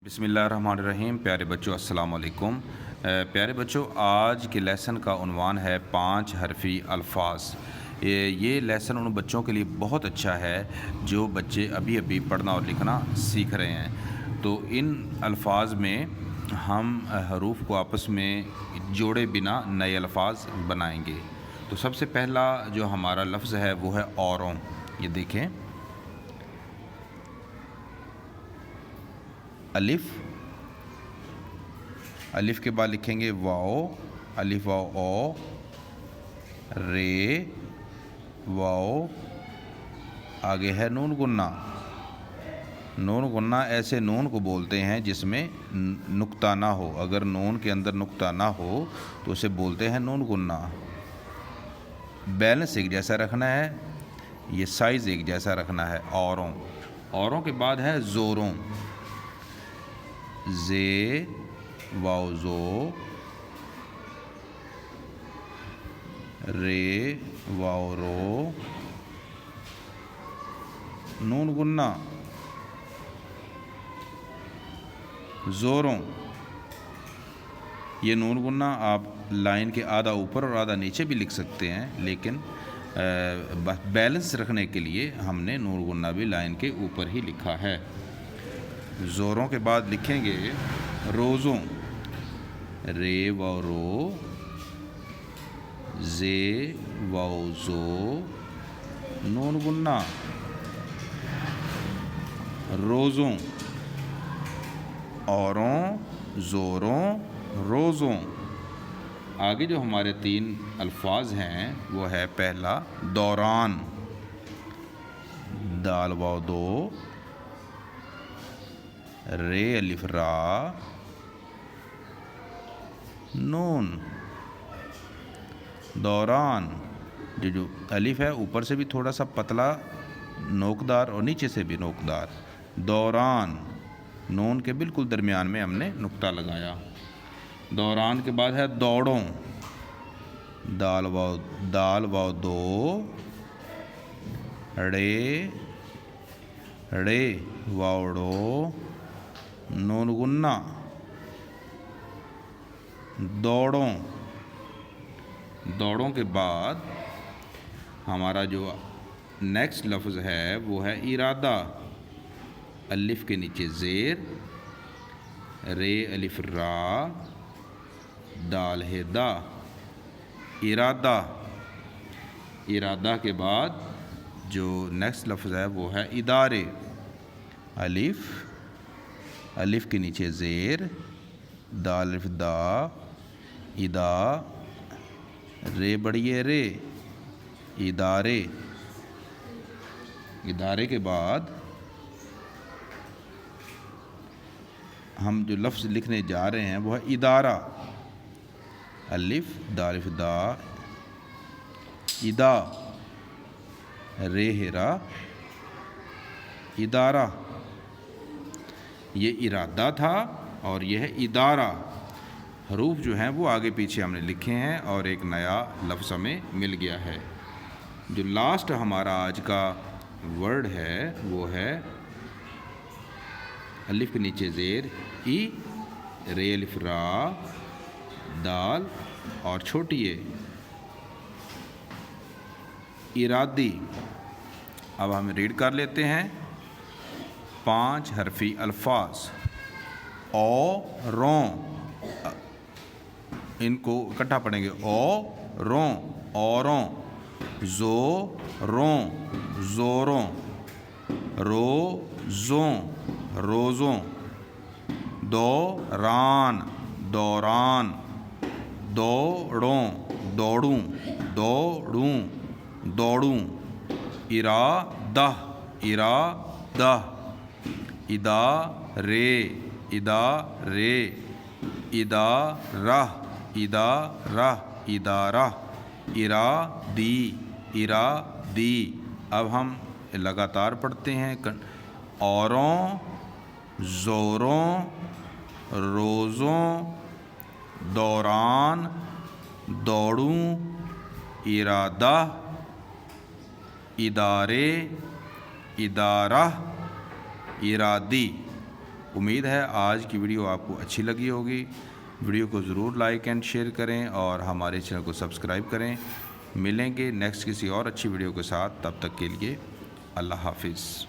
बिस्मिल्लाहिर्रहमानिर्रहीम। प्यारे बच्चों अस्सलाम वालेकुम। प्यारे बच्चों, आज के लेसन का उन्वान है 5 हरफी अल्फाज। ये लेसन उन बच्चों के लिए बहुत अच्छा है जो बच्चे अभी अभी पढ़ना और लिखना सीख रहे हैं। तो इन अल्फाज में हम हरूफ को आपस में जोड़े बिना नए अल्फाज बनाएंगे। तो सबसे पहला जो हमारा लफ्ज़ है वो है औरों। ये देखें, अलिफ, अलिफ के बाद लिखेंगे वाओ, अलिफ वाओ ओ, रे वाओ, आगे है नून गुन्ना। नून गुन्ना ऐसे नून को बोलते हैं जिसमें नुक्ता ना हो। अगर नून के अंदर नुक्ता ना हो तो उसे बोलते हैं नून गुन्ना। बैलेंस एक जैसा रखना है, ये साइज़ एक जैसा रखना है। औरों, औरों के बाद है ज़ोरों। जे वाओ ज़ो, रे वाओ रो, नून गुन्ना, ज़ोरों। ये नून गुन्ना आप लाइन के आधा ऊपर और आधा नीचे भी लिख सकते हैं, लेकिन बैलेंस रखने के लिए हमने नून गुन्ना भी लाइन के ऊपर ही लिखा है। ज़ोरों के बाद लिखेंगे रोज़ों। रे वाओ रो, जे वाओ ज़ो, नून गुन्ना, रोज़ों। औरों, ज़ोरों, रोज़ों। आगे जो हमारे 3 अल्फाज हैं वो है पहला दौरान। दाल वाओ दो, रे अलिफ रा, नून। दौरान, जो अलिफ है ऊपर से भी थोड़ा सा पतला नोकदार और नीचे से भी नोकदार। दौरान, नून के बिल्कुल दरमियान में हमने नुक्ता लगाया। दौरान के बाद है दौड़ों। दाल वाओ दो, रे वाओड़ो, नून गुन्ना, दौड़ों। दौड़ों के बाद हमारा जो नेक्स्ट लफ्ज़ है वो है इरादा। अलिफ के नीचे ज़ेर, रे अलिफ रा, दाल है दा, इरादा। इरादा के बाद जो नेक्स्ट लफ्ज़ है वो है इदारे। अलिफ, अलिफ के नीचे ज़ेर, दाल अलिफ दा, इदा, रे बड़िए रे, इदारे। इदारे के बाद हम जो लफ्ज़ लिखने जा रहे हैं वो है इदारा। अलिफ दाल अलिफ दा, इदा, रे हेरा, इदारा। ये इरादा था और यह है इदारा। हरूफ जो हैं वो आगे पीछे हमने लिखे हैं और एक नया लफ्ज़ हमें मिल गया है। जो लास्ट हमारा आज का वर्ड है वो है अलिफ के नीचे ज़ेर ई, रे अलिफ रा, दाल और छोटी ए, इरादी। अब हम रीड कर लेते हैं 5 हरफी अल्फाज। ओ रों, इनको इकट्ठा पढ़ेंगे। ओ रों, औरों। ज़ो रों, ज़ोरों। रो ज़ों, रोज़ों। दौरान, दौरान। दौड़ों, दौड़ूं, दौड़ूं, दौड़ूं। इरादा, इरादा। इदारे, इदारे। इदारा, इदारा, इदारा। इरादी, इरादी। अब हम लगातार पढ़ते हैं। औरों, ज़ोरों, रोज़ों, दौरान, दौड़ूं, इरादा, इदारे, इदारा, इरादी। امید ہے آج کی ویڈیو آپ کو اچھی لگی ہوگی. ویڈیو کو ضرور لائک اینڈ شیئر کریں اور ہمارے چینل کو سبسکرائب کریں. ملیں گے نیکسٹ کسی اور اچھی ویڈیو کے ساتھ. تب تک کے لیے اللہ حافظ.